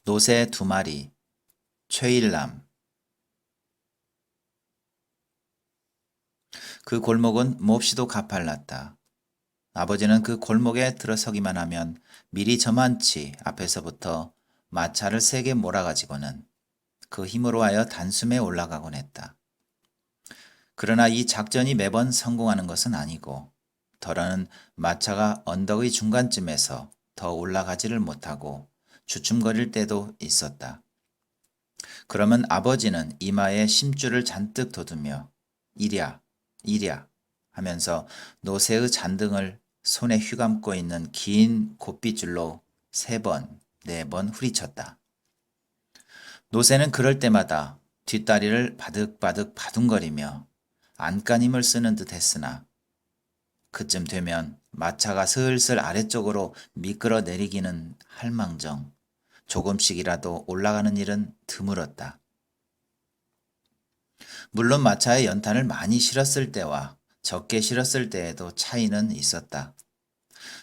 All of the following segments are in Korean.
노새 두 마리, 최일남. 그 골목은 몹시도 가팔랐다. 아버지는 그 골목에 들어서기만 하면 미리 저만치 앞에서부터 마차를 세게 몰아가지고는 그 힘으로 하여 단숨에 올라가곤 했다. 그러나 이 작전이 매번 성공하는 것은 아니고 덜어는 마차가 언덕의 중간쯤에서 더 올라가지를 못하고 주춤거릴 때도 있었다. 그러면 아버지는 이마에 심줄을 잔뜩 돋우며 이랴, 이랴 하면서 노새의 잔등을 손에 휘감고 있는 긴 곶빗줄로 3번, 4번 후리쳤다. 노새는 그럴 때마다 뒷다리를 바득바득 바둥거리며 안간힘을 쓰는 듯 했으나 그쯤 되면 마차가 슬슬 아래쪽으로 미끄러 내리기는 할망정 조금씩이라도 올라가는 일은 드물었다. 물론 마차에 연탄을 많이 실었을 때와 적게 실었을 때에도 차이는 있었다.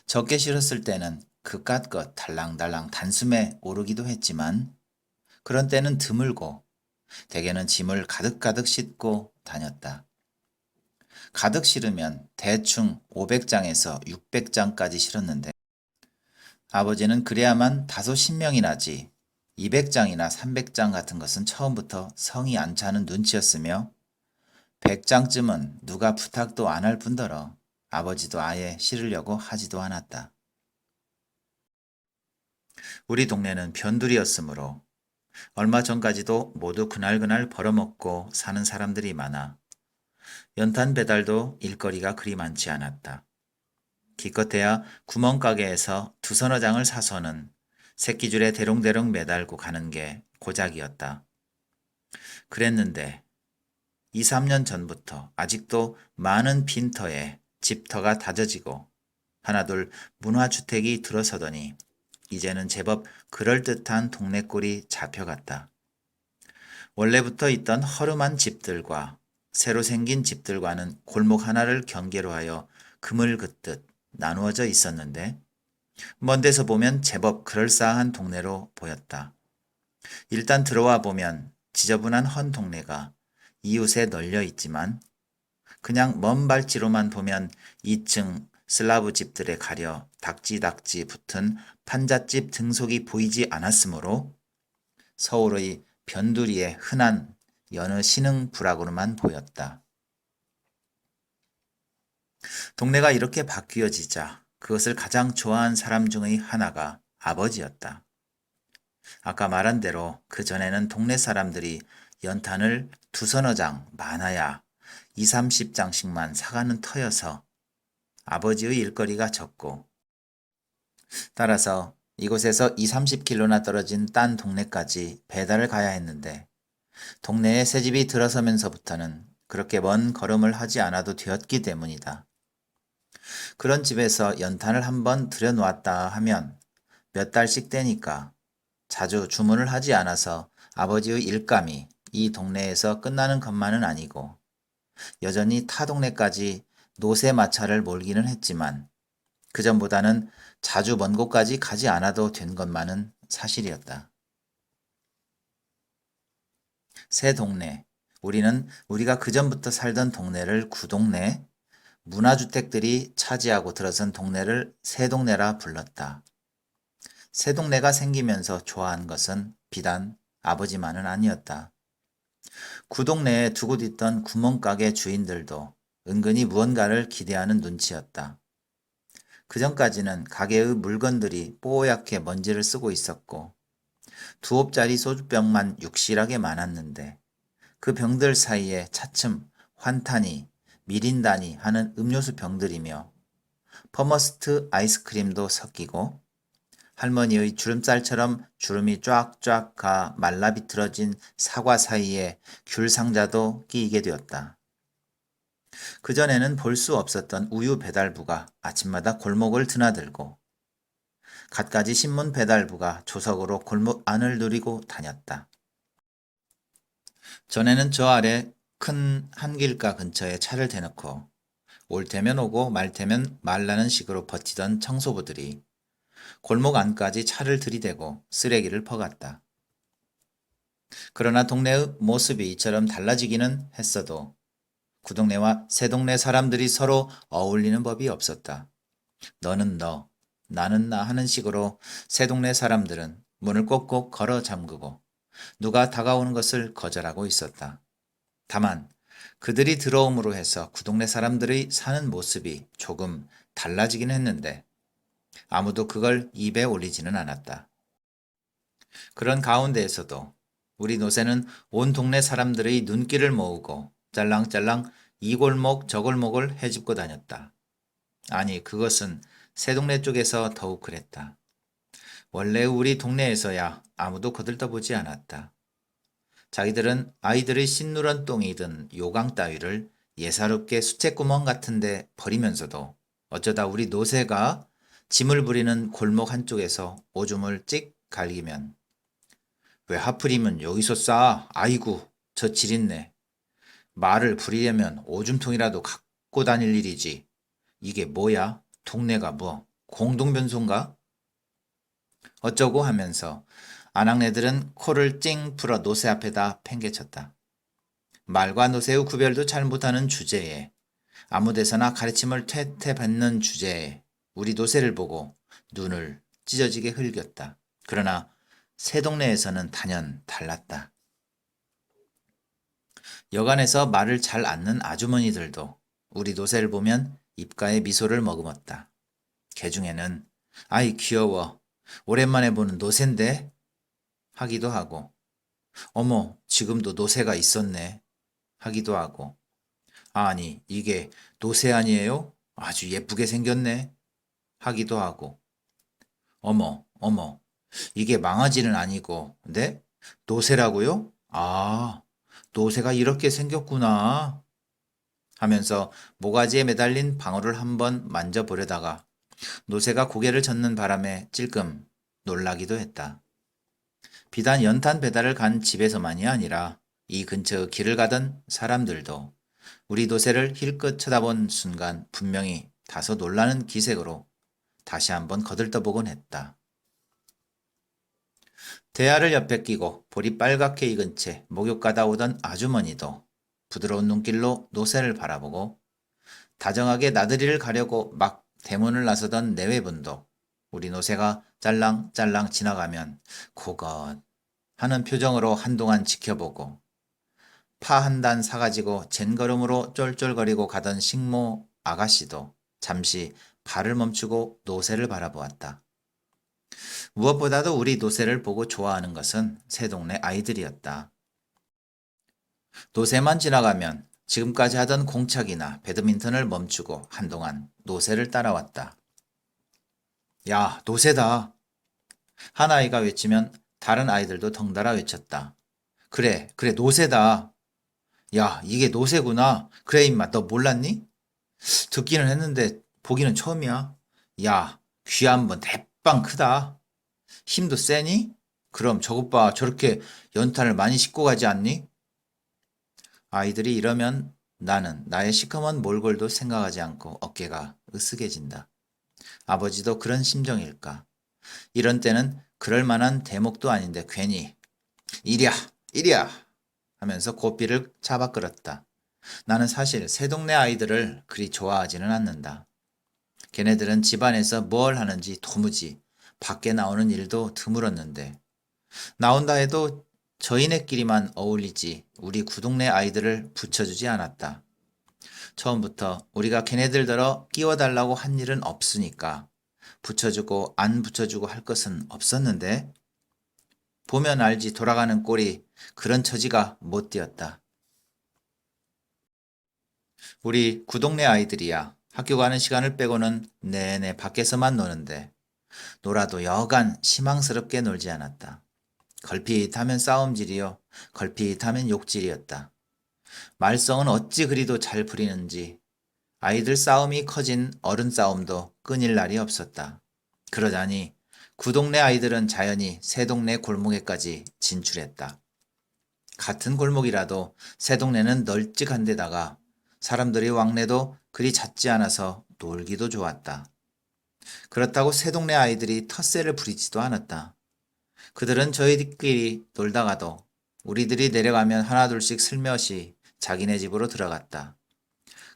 적게 실었을 때는 그깟것 달랑달랑 단숨에 오르기도 했지만 그런 때는 드물고 대개는 짐을 가득가득 싣고 다녔다. 가득 실으면 대충 500장에서 600장까지 실었는데 아버지는 그래야만 50-10명이 나지 200장이나 300장 같은 것은 처음부터 성이 안 차는 눈치였으며 100장쯤은 누가 부탁도 안 할 뿐더러 아버지도 아예 실으려고 하지도 않았다. 우리 동네는 변두리였으므로 얼마 전까지도 모두 그날그날 벌어먹고 사는 사람들이 많아 연탄 배달도 일거리가 그리 많지 않았다. 기껏해야 구멍가게에서 2-3장을 사서는 새끼줄에 대롱대롱 매달고 가는 게 고작이었다. 그랬는데 2-3년 전부터 아직도 많은 빈터에 집터가 다져지고 하나둘 문화주택이 들어서더니 이제는 제법 그럴듯한 동네꼴이 잡혀갔다. 원래부터 있던 허름한 집들과 새로 생긴 집들과는 골목 하나를 경계로 하여 그물 긋듯 나누어져 있었는데 먼 데서 보면 제법 그럴싸한 동네로 보였다. 일단 들어와 보면 지저분한 헌 동네가 이웃에 널려 있지만 그냥 먼 발치로만 보면 2층 슬라브 집들에 가려 닥지닥지 붙은 판잣집 등속이 보이지 않았으므로 서울의 변두리의 흔한 여느 신흥 부락으로만 보였다. 동네가 이렇게 바뀌어지자 그것을 가장 좋아한 사람 중의 하나가 아버지였다. 아까 말한 대로 그 전에는 동네 사람들이 연탄을 2-3장 많아야 20-30장씩만 사가는 터여서 아버지의 일거리가 적고 따라서 이곳에서 20-30km나 떨어진 딴 동네까지 배달을 가야 했는데 동네에 새집이 들어서면서부터는 그렇게 먼 걸음을 하지 않아도 되었기 때문이다. 그런 집에서 연탄을 한번 들여놓았다 하면 몇 달씩 되니까 자주 주문을 하지 않아서 아버지의 일감이 이 동네에서 끝나는 것만은 아니고 여전히 타 동네까지 노새 마차를 몰기는 했지만 그전보다는 자주 먼 곳까지 가지 않아도 된 것만은 사실이었다. 새 동네, 우리는 우리가 그전부터 살던 동네를 구동네, 문화주택들이 차지하고 들어선 동네를 새 동네라 불렀다. 새 동네가 생기면서 좋아한 것은 비단 아버지만은 아니었다. 구동네에 두고 있던 구멍가게 주인들도 은근히 무언가를 기대하는 눈치였다. 그전까지는 가게의 물건들이 뽀얗게 먼지를 쓰고 있었고 2홉짜리 소주병만 육실하게 많았는데 그 병들 사이에 차츰 환타니, 미린다니 하는 음료수 병들이며 퍼머스트 아이스크림도 섞이고 할머니의 주름살처럼 주름이 쫙쫙 가 말라 비틀어진 사과 사이에 귤 상자도 끼이게 되었다. 그전에는 볼 수 없었던 우유 배달부가 아침마다 골목을 드나들고 갖가지 신문 배달부가 조석으로 골목 안을 누리고 다녔다. 전에는 저 아래 큰 한길가 근처에 차를 대놓고 올 테면 오고 말 테면 말라는 식으로 버티던 청소부들이 골목 안까지 차를 들이대고 쓰레기를 퍼갔다. 그러나 동네의 모습이 이처럼 달라지기는 했어도 그 동네와 새 동네 사람들이 서로 어울리는 법이 없었다. 너는 너, 나는 나 하는 식으로 새 동네 사람들은 문을 꼭꼭 걸어 잠그고 누가 다가오는 것을 거절하고 있었다. 다만 그들이 들어옴으로 해서 그 동네 사람들의 사는 모습이 조금 달라지긴 했는데 아무도 그걸 입에 올리지는 않았다. 그런 가운데에서도 우리 노새는 온 동네 사람들의 눈길을 모으고 짤랑짤랑 이 골목 저 골목을 헤집고 다녔다. 아니, 그것은 새 동네 쪽에서 더욱 그랬다. 원래 우리 동네에서야 아무도 거들떠보지 않았다. 자기들은 아이들의 씻누런 똥이든 요강 따위를 예사롭게 수채구멍 같은데 버리면서도 어쩌다 우리 노새가 짐을 부리는 골목 한쪽에서 오줌을 찍 갈기면 왜 하필이면 여기서 싸? 아이고, 저 지린내. 말을 부리려면 오줌통이라도 갖고 다닐 일이지. 이게 뭐야? 동네가 뭐 공동변소인가? 어쩌고 하면서 아낙네들은 코를 찡 풀어 노새 앞에다 팽개쳤다. 말과 노새의 구별도 잘 못하는 주제에 아무 데서나 가르침을 퇴퇴 받는 주제에 우리 노새를 보고 눈을 찢어지게 흘겼다. 그러나 새 동네에서는 단연 달랐다. 여간에서 말을 잘 않는 아주머니들도 우리 노새를 보면 입가에 미소를 머금었다. 개 중에는 아이 귀여워. 오랜만에 보는 노새인데? 하기도 하고 어머 지금도 노새가 있었네 하기도 하고 아니 이게 노새 아니에요? 아주 예쁘게 생겼네 하기도 하고 어머 이게 망아지는 아니고 네? 노새라고요? 아 노새가 이렇게 생겼구나 하면서 모가지에 매달린 방울을 한번 만져보려다가 노새가 고개를 젓는 바람에 찔끔 놀라기도 했다. 비단 연탄 배달을 간 집에서만이 아니라 이 근처 길을 가던 사람들도 우리 노새를 힐끗 쳐다본 순간 분명히 다소 놀라는 기색으로 다시 한번 거들떠보곤 했다. 대야를 옆에 끼고 볼이 빨갛게 익은 채 목욕 가다 오던 아주머니도 부드러운 눈길로 노새를 바라보고 다정하게 나들이를 가려고 막 대문을 나서던 내외분도 우리 노새가 짤랑짤랑 지나가면 고것 하는 표정으로 한동안 지켜보고 파 한 단 사가지고 젠걸음으로 쫄쫄거리고 가던 식모 아가씨도 잠시 발을 멈추고 노새를 바라보았다. 무엇보다도 우리 노새를 보고 좋아하는 것은 새 동네 아이들이었다. 노새만 지나가면 지금까지 하던 공착이나 배드민턴을 멈추고 한동안 노새를 따라왔다. 야, 노새다. 한 아이가 외치면 다른 아이들도 덩달아 외쳤다. 그래, 노새다. 야, 이게 노새구나. 그래, 임마, 너 몰랐니? 듣기는 했는데 보기는 처음이야. 야, 귀 한번 대빵 크다. 힘도 세니? 그럼 저것 봐, 저렇게 연탄을 많이 싣고 가지 않니? 아이들이 이러면 나는 나의 시커먼 몰골도 생각하지 않고 어깨가 으스개진다. 아버지도 그런 심정일까? 이런 때는 그럴 만한 대목도 아닌데 괜히 이랴 하면서 고삐를 잡아 끌었다. 나는 사실 새 동네 아이들을 그리 좋아하지는 않는다. 걔네들은 집안에서 뭘 하는지 도무지 밖에 나오는 일도 드물었는데 나온다 해도 저희네끼리만 어울리지 우리 구동네 아이들을 붙여주지 않았다. 처음부터 우리가 걔네들더러 끼워달라고 한 일은 없으니까 붙여주고 안 붙여주고 할 것은 없었는데 보면 알지 돌아가는 꼴이 그런 처지가 못 되었다. 우리 구동네 아이들이야 학교 가는 시간을 빼고는 내내 밖에서만 노는데 놀아도 여간 희망스럽게 놀지 않았다. 걸핏하면 싸움질이요. 걸핏하면 욕질이었다. 말썽은 어찌 그리도 잘 부리는지 아이들 싸움이 커진 어른 싸움도 끊일 날이 없었다. 그러자니 구동네 아이들은 자연히 새 동네 골목에까지 진출했다. 같은 골목이라도 새 동네는 널찍한 데다가 사람들의 왕래도 그리 잦지 않아서 놀기도 좋았다. 그렇다고 새 동네 아이들이 텃세를 부리지도 않았다. 그들은 저희들끼리 놀다가도 우리들이 내려가면 하나둘씩 슬며시 자기네 집으로 들어갔다.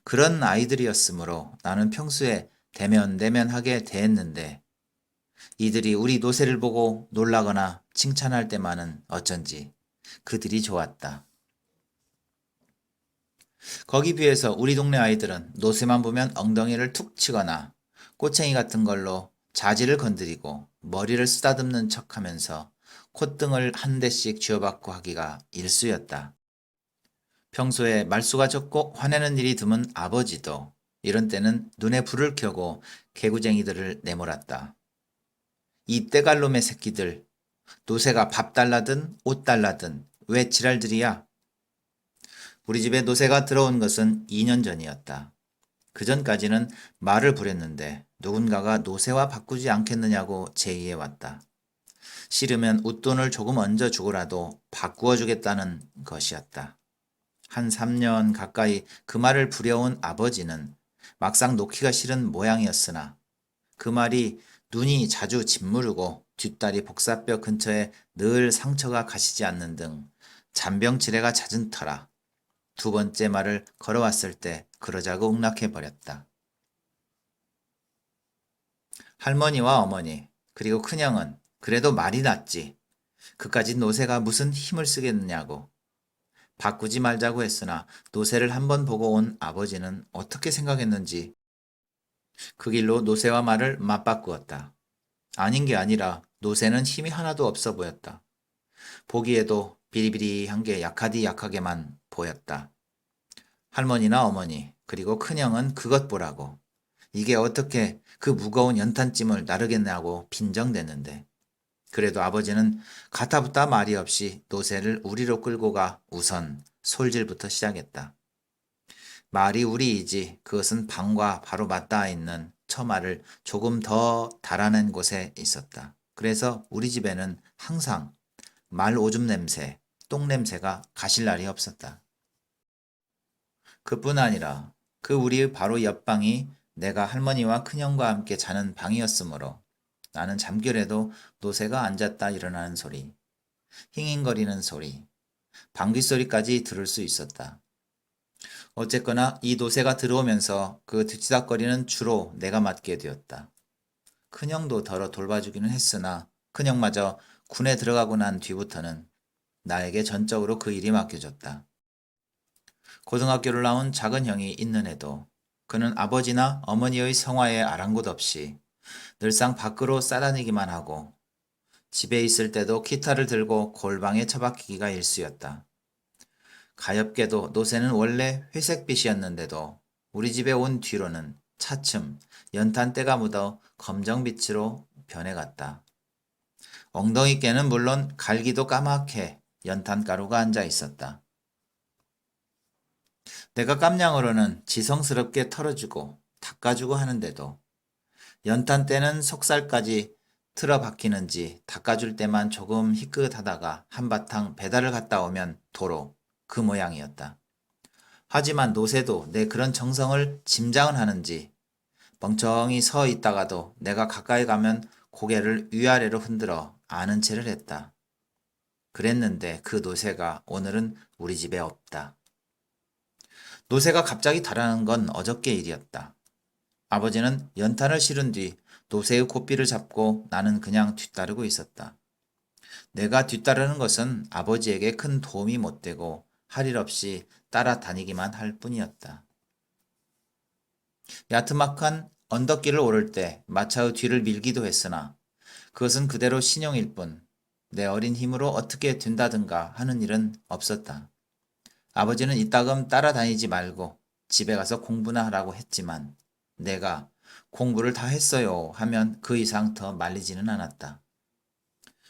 그런 아이들이었으므로 나는 평소에 대면대면하게 대했는데 이들이 우리 노새를 보고 놀라거나 칭찬할 때만은 어쩐지 그들이 좋았다. 거기 비해서 우리 동네 아이들은 노새만 보면 엉덩이를 툭 치거나 꼬챙이 같은 걸로 자지를 건드리고 머리를 쓰다듬는 척하면서 콧등을 한 대씩 쥐어박고 하기가 일쑤였다. 평소에 말수가 적고 화내는 일이 드문 아버지도 이런 때는 눈에 불을 켜고 개구쟁이들을 내몰았다. 이 떼갈놈의 새끼들, 노새가 밥 달라든 옷 달라든 왜 지랄들이야? 우리 집에 노새가 들어온 것은 2년 전이었다. 그 전까지는 말을 부렸는데 누군가가 노새와 바꾸지 않겠느냐고 제의해 왔다. 싫으면 웃돈을 조금 얹어 주고라도 바꾸어 주겠다는 것이었다. 한 3년 가까이 그 말을 부려온 아버지는 막상 놓기가 싫은 모양이었으나 그 말이 눈이 자주 짓무르고 뒷다리 복사뼈 근처에 늘 상처가 가시지 않는 등 잔병치레가 잦은 터라 두 번째 말을 걸어왔을 때 그러자고 응낙해버렸다. 할머니와 어머니 그리고 큰형은 그래도 말이 낫지. 그까짓 노새가 무슨 힘을 쓰겠느냐고. 바꾸지 말자고 했으나 노새를 한번 보고 온 아버지는 어떻게 생각했는지 그 길로 노새와 말을 맞바꾸었다. 아닌 게 아니라 노새는 힘이 하나도 없어 보였다. 보기에도 비리비리한 게 약하디 약하게만 보였다. 할머니나 어머니 그리고 큰형은 그것 보라고. 이게 어떻게 그 무거운 연탄찜을 나르겠냐고 빈정댔는데 그래도 아버지는 가타부타 말이 없이 노새를 우리로 끌고 가 우선 솔질부터 시작했다. 말이 우리이지 그것은 방과 바로 맞닿아 있는 처마를 조금 더 달아낸 곳에 있었다. 그래서 우리 집에는 항상 말 오줌 냄새, 똥 냄새가 가실 날이 없었다. 그뿐 아니라 그 우리 바로 옆방이 내가 할머니와 큰형과 함께 자는 방이었으므로 나는 잠결에도 노새가 앉았다 일어나는 소리, 힝힝거리는 소리, 방귀 소리까지 들을 수 있었다. 어쨌거나 이 노새가 들어오면서 그 뒤치다거리는 주로 내가 맡게 되었다. 큰형도 덜어 돌봐주기는 했으나 큰형마저 군에 들어가고 난 뒤부터는 나에게 전적으로 그 일이 맡겨졌다. 고등학교를 나온 작은 형이 있는 해도 그는 아버지나 어머니의 성화에 아랑곳 없이 늘상 밖으로 싸다니기만 하고 집에 있을 때도 기타를 들고 골방에 처박히기가 일쑤였다. 가엾게도 노새는 원래 회색빛이었는데도 우리 집에 온 뒤로는 차츰 연탄때가 묻어 검정빛으로 변해갔다. 엉덩이께는 물론 갈기도 까맣게 연탄가루가 앉아 있었다. 내가 깜냥으로는 지성스럽게 털어주고 닦아주고 하는데도 연탄때는 속살까지 틀어박히는지 닦아줄 때만 조금 희끗하다가 한바탕 배달을 갔다 오면 도로 그 모양이었다. 하지만 노새도 내 그런 정성을 짐작은 하는지 멍청이 서 있다가도 내가 가까이 가면 고개를 위아래로 흔들어 아는 체를 했다. 그랬는데 그 노새가 오늘은 우리 집에 없다. 노새가 갑자기 달아난 건 어저께 일이었다. 아버지는 연탄을 실은 뒤 노새의 고삐를 잡고 나는 그냥 뒤따르고 있었다. 내가 뒤따르는 것은 아버지에게 큰 도움이 못 되고 할 일 없이 따라다니기만 할 뿐이었다. 야트막한 언덕길을 오를 때 마차의 뒤를 밀기도 했으나 그것은 그대로 신용일 뿐 내 어린 힘으로 어떻게 된다든가 하는 일은 없었다. 아버지는 이따금 따라다니지 말고 집에 가서 공부나 하라고 했지만 내가 공부를 다 했어요 하면 그 이상 더 말리지는 않았다.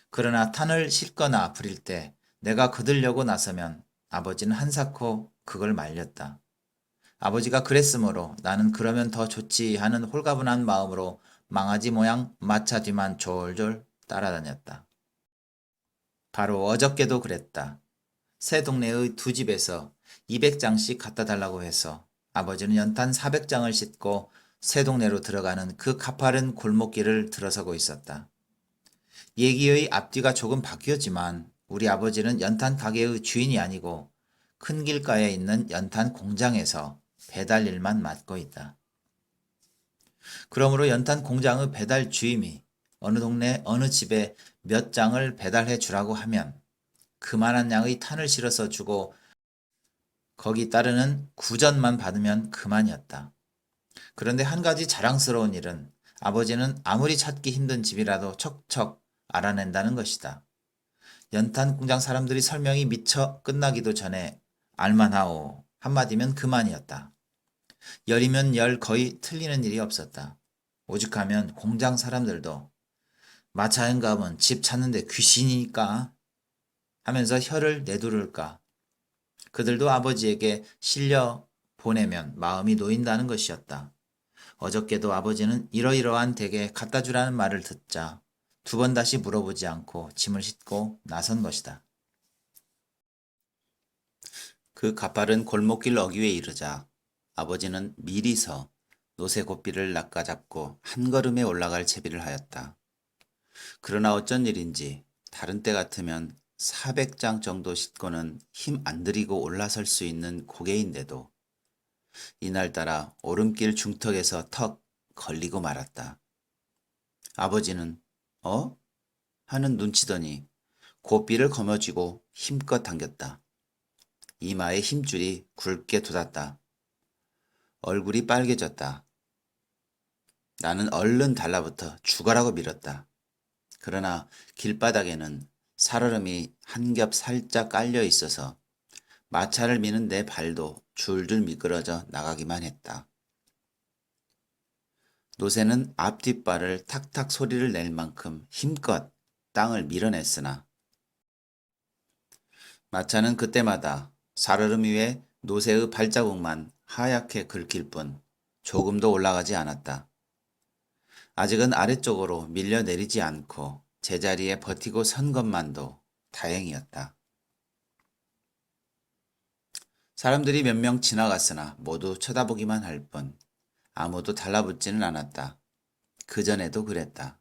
그러나 탄을 싣거나 부릴 때 내가 거들려고 나서면 아버지는 한사코 그걸 말렸다. 아버지가 그랬으므로 나는 그러면 더 좋지 하는 홀가분한 마음으로 망아지 모양 마차 뒤만 졸졸 따라다녔다. 바로 어저께도 그랬다. 새 동네의 두 집에서 200장씩 갖다 달라고 해서 아버지는 연탄 400장을 싣고 새 동네로 들어가는 그 가파른 골목길을 들어서고 있었다. 얘기의 앞뒤가 조금 바뀌었지만 우리 아버지는 연탄 가게의 주인이 아니고 큰 길가에 있는 연탄 공장에서 배달 일만 맡고 있다. 그러므로 연탄 공장의 배달 주임이 어느 동네 어느 집에 몇 장을 배달해 주라고 하면 그만한 양의 탄을 실어서 주고 거기 따르는 구전만 받으면 그만이었다. 그런데 한 가지 자랑스러운 일은 아버지는 아무리 찾기 힘든 집이라도 척척 알아낸다는 것이다. 연탄 공장 사람들이 설명이 미처 끝나기도 전에 알만하오 한마디면 그만이었다. 열이면 열 거의 틀리는 일이 없었다. 오죽하면 공장 사람들도 마차 행감은 집 찾는데 귀신이니까 하면서 혀를 내두를까. 그들도 아버지에게 실려 보내면 마음이 놓인다는 것이었다. 어저께도 아버지는 이러이러한 댁에 갖다 주라는 말을 듣자 두 번 다시 물어보지 않고 짐을 싣고 나선 것이다. 그 가파른 골목길 어귀에 이르자 아버지는 미리서 노새 고삐를 낚아잡고 한 걸음에 올라갈 채비를 하였다. 그러나 어쩐 일인지 다른 때 같으면 400장 정도 싣고는 힘 안 들이고 올라설 수 있는 고개인데도 이날따라 오름길 중턱에서 턱 걸리고 말았다. 아버지는 어? 하는 눈치더니 고삐를 거머쥐고 힘껏 당겼다. 이마에 힘줄이 굵게 돋았다. 얼굴이 빨개졌다. 나는 얼른 달라붙어 죽어라고 밀었다. 그러나 길바닥에는 살얼음이 한 겹 살짝 깔려 있어서 마차를 미는 내 발도 줄줄 미끄러져 나가기만 했다. 노새는 앞뒷발을 탁탁 소리를 낼 만큼 힘껏 땅을 밀어냈으나 마차는 그때마다 살얼음 위에 노새의 발자국만 하얗게 긁힐 뿐 조금도 올라가지 않았다. 아직은 아래쪽으로 밀려 내리지 않고 제자리에 버티고 선 것만도 다행이었다. 사람들이 몇 명 지나갔으나 모두 쳐다보기만 할 뿐 아무도 달라붙지는 않았다. 그전에도 그랬다.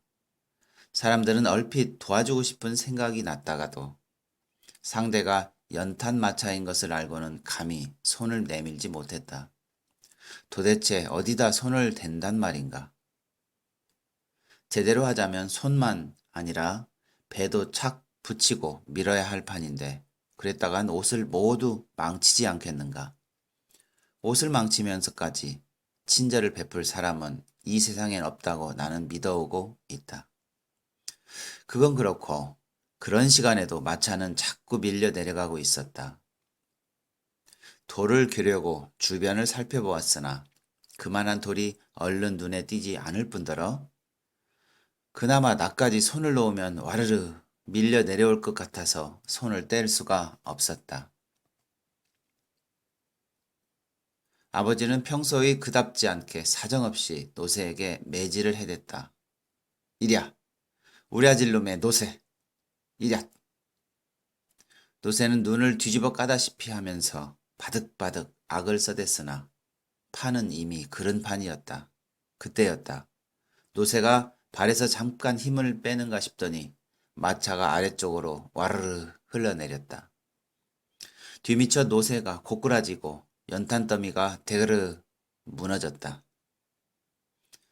사람들은 얼핏 도와주고 싶은 생각이 났다가도 상대가 연탄 마차인 것을 알고는 감히 손을 내밀지 못했다. 도대체 어디다 손을 댄단 말인가? 제대로 하자면 손만 아니라 배도 착 붙이고 밀어야 할 판인데 그랬다간 옷을 모두 망치지 않겠는가? 옷을 망치면서까지 친절을 베풀 사람은 이 세상엔 없다고 나는 믿어오고 있다. 그건 그렇고 그런 시간에도 마차는 자꾸 밀려 내려가고 있었다. 돌을 겨려고 주변을 살펴보았으나 그만한 돌이 얼른 눈에 띄지 않을 뿐더러 그나마 나까지 손을 놓으면 와르르 밀려 내려올 것 같아서 손을 뗄 수가 없었다. 아버지는 평소의 그답지 않게 사정없이 노새에게 매질을 해댔다. 이랴, 우랴질놈의 노새, 이랴. 노새는 눈을 뒤집어 까다시피 하면서 바득바득 악을 써댔으나 판은 이미 그른 판이었다. 그때였다. 노새가 발에서 잠깐 힘을 빼는가 싶더니 마차가 아래쪽으로 와르르 흘러내렸다. 뒤미쳐 노새가 고꾸라지고 연탄 더미가 대그르 무너졌다.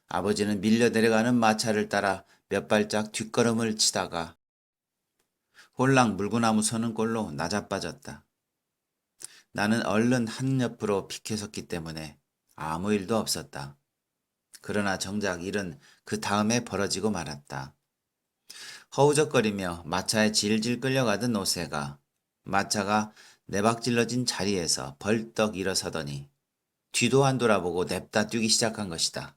아버지는 밀려 내려가는 마차를 따라 몇 발짝 뒷걸음을 치다가 홀랑 물구나무 서는 꼴로 나자빠졌다. 나는 얼른 한 옆으로 비켜섰기 때문에 아무 일도 없었다. 그러나 정작 일은 그 다음에 벌어지고 말았다. 허우적거리며 마차에 질질 끌려가던 노새가 마차가 내박질러진 자리에서 벌떡 일어서더니 뒤도 안 돌아보고 냅다 뛰기 시작한 것이다.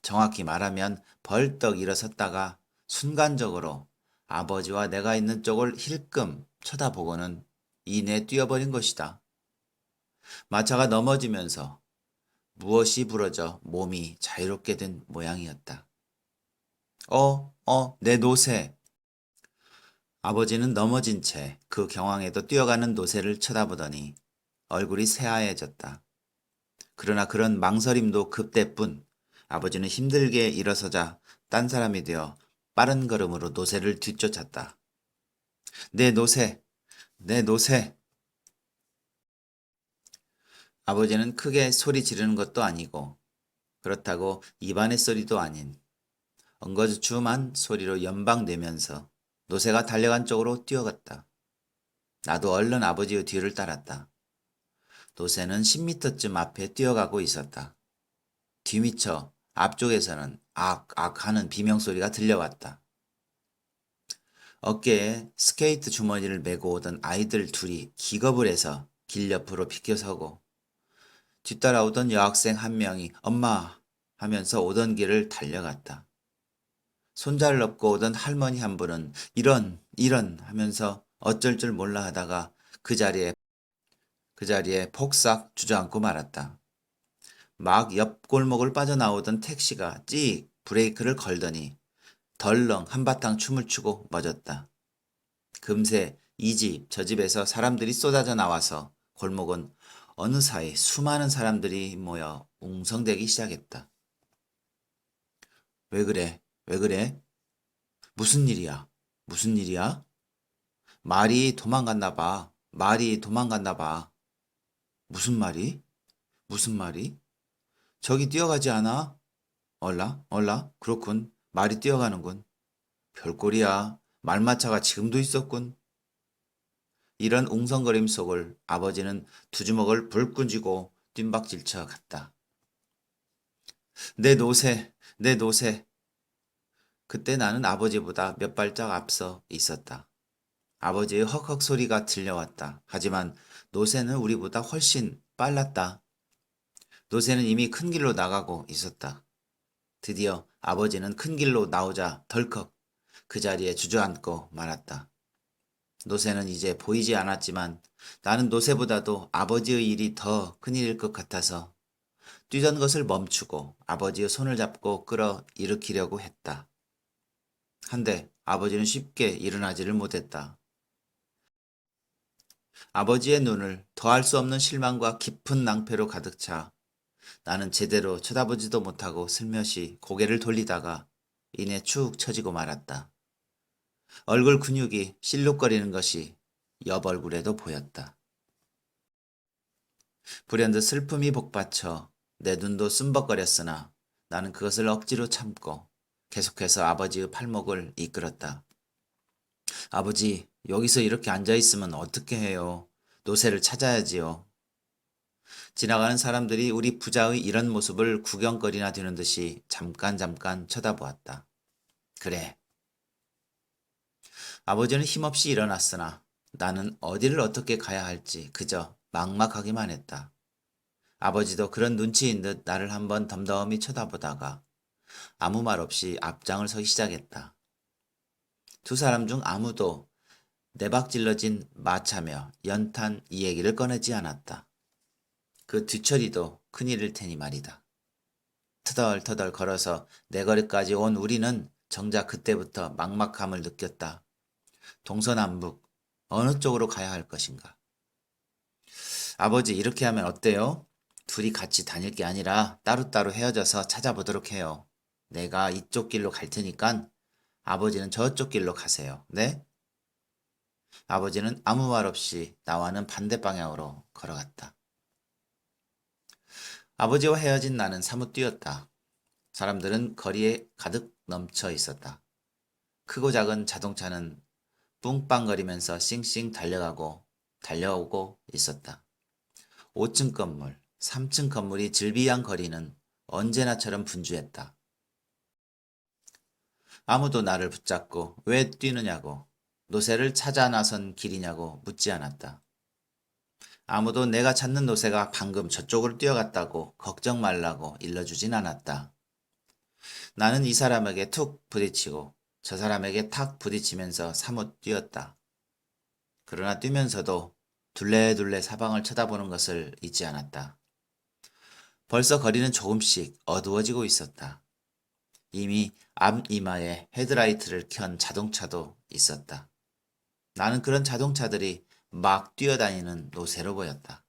정확히 말하면 벌떡 일어섰다가 순간적으로 아버지와 내가 있는 쪽을 힐끔 쳐다보고는 이내 뛰어버린 것이다. 마차가 넘어지면서 무엇이 부러져 몸이 자유롭게 된 모양이었다. 내 노새. 아버지는 넘어진 채 그 경황에도 뛰어가는 노새를 쳐다보더니 얼굴이 새하얘졌다. 그러나 그런 망설임도 급대뿐 아버지는 힘들게 일어서자 딴 사람이 되어 빠른 걸음으로 노새를 뒤쫓았다. 내 노새, 내 노새. 아버지는 크게 소리 지르는 것도 아니고 그렇다고 입안의 소리도 아닌 엉거주춤한 소리로 연방내면서 노새가 달려간 쪽으로 뛰어갔다. 나도 얼른 아버지의 뒤를 따랐다. 노새는 10m쯤 앞에 뛰어가고 있었다. 뒤미쳐 앞쪽에서는 악 하는 비명소리가 들려왔다. 어깨에 스케이트 주머니를 메고 오던 아이들 둘이 기겁을 해서 길 옆으로 비켜서고 뒤따라오던 여학생 한 명이 엄마 하면서 오던 길을 달려갔다. 손자를 업고 오던 할머니 한 분은 이런 하면서 어쩔 줄 몰라 하다가 그 자리에 폭삭 주저앉고 말았다. 막 옆 골목을 빠져나오던 택시가 찍 브레이크를 걸더니 덜렁 한바탕 춤을 추고 멎었다. 금세 이 집, 저 집에서 사람들이 쏟아져 나와서 골목은 어느 사이 수많은 사람들이 모여 웅성대기 시작했다. 왜 그래? 왜 그래? 무슨 일이야? 무슨 일이야? 말이 도망갔나 봐. 말이 도망갔나 봐. 무슨 말이? 무슨 말이? 저기 뛰어가지 않아? 얼라? 그렇군. 말이 뛰어가는군. 별꼴이야. 말마차가 지금도 있었군. 이런 웅성거림 속을 아버지는 두 주먹을 불끈 쥐고 뜀박질쳐 갔다. 내 노새, 내 노새. 그때 나는 아버지보다 몇 발짝 앞서 있었다. 아버지의 헉헉 소리가 들려왔다. 하지만 노새는 우리보다 훨씬 빨랐다. 노새는 이미 큰 길로 나가고 있었다. 드디어 아버지는 큰 길로 나오자 덜컥 그 자리에 주저앉고 말았다. 노새는 이제 보이지 않았지만 나는 노새보다도 아버지의 일이 더 큰일일 것 같아서 뛰던 것을 멈추고 아버지의 손을 잡고 끌어 일으키려고 했다. 한데 아버지는 쉽게 일어나지를 못했다. 아버지의 눈을 더할 수 없는 실망과 깊은 낭패로 가득 차 나는 제대로 쳐다보지도 못하고 슬며시 고개를 돌리다가 이내 축 처지고 말았다. 얼굴 근육이 실룩거리는 것이 옆 얼굴에도 보였다. 불현듯 슬픔이 복받쳐 내 눈도 쓴벅거렸으나 나는 그것을 억지로 참고 계속해서 아버지의 팔목을 이끌었다. 아버지, 여기서 이렇게 앉아있으면 어떻게 해요? 노새를 찾아야지요. 지나가는 사람들이 우리 부자의 이런 모습을 구경거리나 되는 듯이 잠깐 쳐다보았다. 그래. 아버지는 힘없이 일어났으나 나는 어디를 어떻게 가야 할지 그저 막막하기만 했다. 아버지도 그런 눈치인 듯 나를 한번 덤덤히 쳐다보다가 아무 말 없이 앞장을 서기 시작했다. 두 사람 중 아무도 내박질러진 마차며 연탄 이 얘기를 꺼내지 않았다. 그 뒤처리도 큰일일 테니 말이다. 터덜터덜 걸어서 내 거리까지 온 우리는 정작 그때부터 막막함을 느꼈다. 동서남북 어느 쪽으로 가야 할 것인가. 아버지 이렇게 하면 어때요? 둘이 같이 다닐 게 아니라 따로따로 헤어져서 찾아보도록 해요. 내가 이쪽 길로 갈 테니깐 아버지는 저쪽 길로 가세요. 네? 아버지는 아무 말 없이 나와는 반대 방향으로 걸어갔다. 아버지와 헤어진 나는 사뭇 뛰었다. 사람들은 거리에 가득 넘쳐 있었다. 크고 작은 자동차는 뿡빵거리면서 싱싱 달려오고 있었다. 5층 건물, 3층 건물이 즐비한 거리는 언제나처럼 분주했다. 아무도 나를 붙잡고 왜 뛰느냐고, 노새를 찾아 나선 길이냐고 묻지 않았다. 아무도 내가 찾는 노새가 방금 저쪽으로 뛰어갔다고 걱정 말라고 일러주진 않았다. 나는 이 사람에게 툭 부딪히고 저 사람에게 탁 부딪히면서 사뭇 뛰었다. 그러나 뛰면서도 둘레둘레 사방을 쳐다보는 것을 잊지 않았다. 벌써 거리는 조금씩 어두워지고 있었다. 이미 앞 이마에 헤드라이트를 켠 자동차도 있었다. 나는 그런 자동차들이 막 뛰어다니는 노새로 보였다.